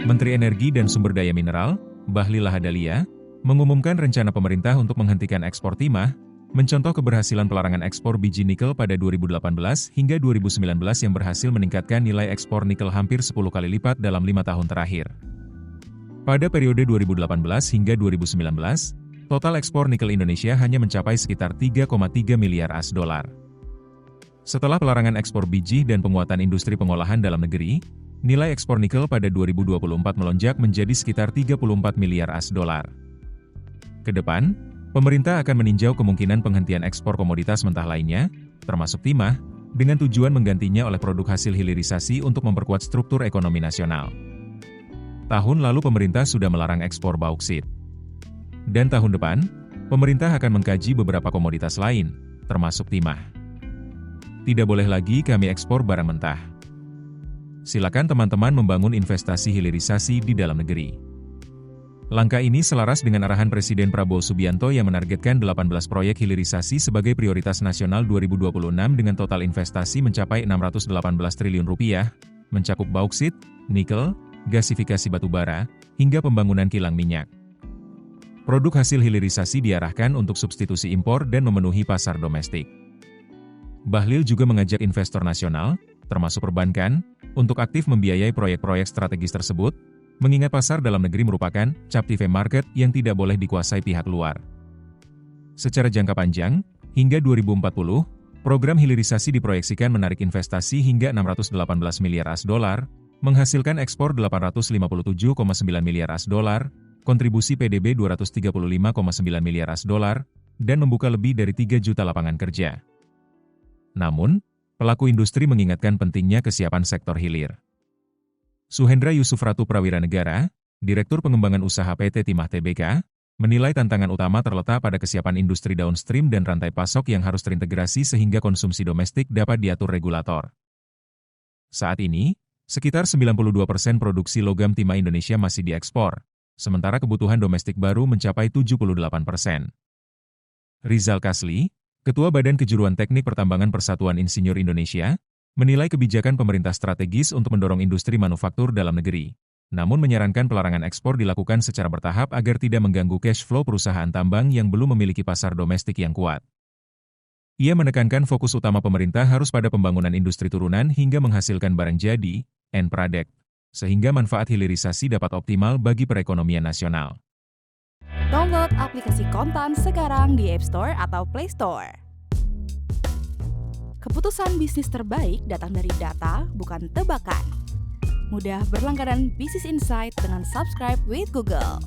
Menteri Energi dan Sumber Daya Mineral, Bahlil Lahadalia, mengumumkan rencana pemerintah untuk menghentikan ekspor timah, mencontoh keberhasilan pelarangan ekspor biji nikel pada 2018 hingga 2019 yang berhasil meningkatkan nilai ekspor nikel hampir 10 kali lipat dalam 5 tahun terakhir. Pada periode 2018 hingga 2019, total ekspor nikel Indonesia hanya mencapai sekitar 3,3 miliar AS dolar. Setelah pelarangan ekspor biji dan penguatan industri pengolahan dalam negeri, nilai ekspor nikel pada 2024 melonjak menjadi sekitar 34 miliar AS dolar. Ke depan, pemerintah akan meninjau kemungkinan penghentian ekspor komoditas mentah lainnya, termasuk timah, dengan tujuan menggantinya oleh produk hasil hilirisasi untuk memperkuat struktur ekonomi nasional. Tahun lalu pemerintah sudah melarang ekspor bauksit. Dan tahun depan, pemerintah akan mengkaji beberapa komoditas lain, termasuk timah. Tidak boleh lagi kami ekspor barang mentah. Silakan teman-teman membangun investasi hilirisasi di dalam negeri. Langkah ini selaras dengan arahan Presiden Prabowo Subianto yang menargetkan 18 proyek hilirisasi sebagai prioritas nasional 2026 dengan total investasi mencapai Rp618 triliun, mencakup bauksit, nikel, gasifikasi batubara, hingga pembangunan kilang minyak. Produk hasil hilirisasi diarahkan untuk substitusi impor dan memenuhi pasar domestik. Bahlil juga mengajak investor nasional, termasuk perbankan, untuk aktif membiayai proyek-proyek strategis tersebut, mengingat pasar dalam negeri merupakan captive market yang tidak boleh dikuasai pihak luar. Secara jangka panjang, hingga 2040, program hilirisasi diproyeksikan menarik investasi hingga 618 miliar AS dolar, menghasilkan ekspor 857,9 miliar AS dolar, kontribusi PDB 235,9 miliar AS dolar, dan membuka lebih dari 3 juta lapangan kerja. Namun, pelaku industri mengingatkan pentingnya kesiapan sektor hilir. Suhendra Yusuf Ratu Prawiranegara, Direktur Pengembangan Usaha PT Timah Tbk, menilai tantangan utama terletak pada kesiapan industri downstream dan rantai pasok yang harus terintegrasi sehingga konsumsi domestik dapat diatur regulator. Saat ini, sekitar 92% produksi logam timah Indonesia masih diekspor, sementara kebutuhan domestik baru mencapai 78%. Rizal Kasli, Ketua Badan Kejuruan Teknik Pertambangan Persatuan Insinyur Indonesia, menilai kebijakan pemerintah strategis untuk mendorong industri manufaktur dalam negeri, namun menyarankan pelarangan ekspor dilakukan secara bertahap agar tidak mengganggu cash flow perusahaan tambang yang belum memiliki pasar domestik yang kuat. Ia menekankan fokus utama pemerintah harus pada pembangunan industri turunan hingga menghasilkan barang jadi, end product, sehingga manfaat hilirisasi dapat optimal bagi perekonomian nasional. Download aplikasi Kontan sekarang di App Store atau Play Store. Keputusan bisnis terbaik datang dari data, bukan tebakan. Mudah berlangganan Business Insight dengan subscribe with Google.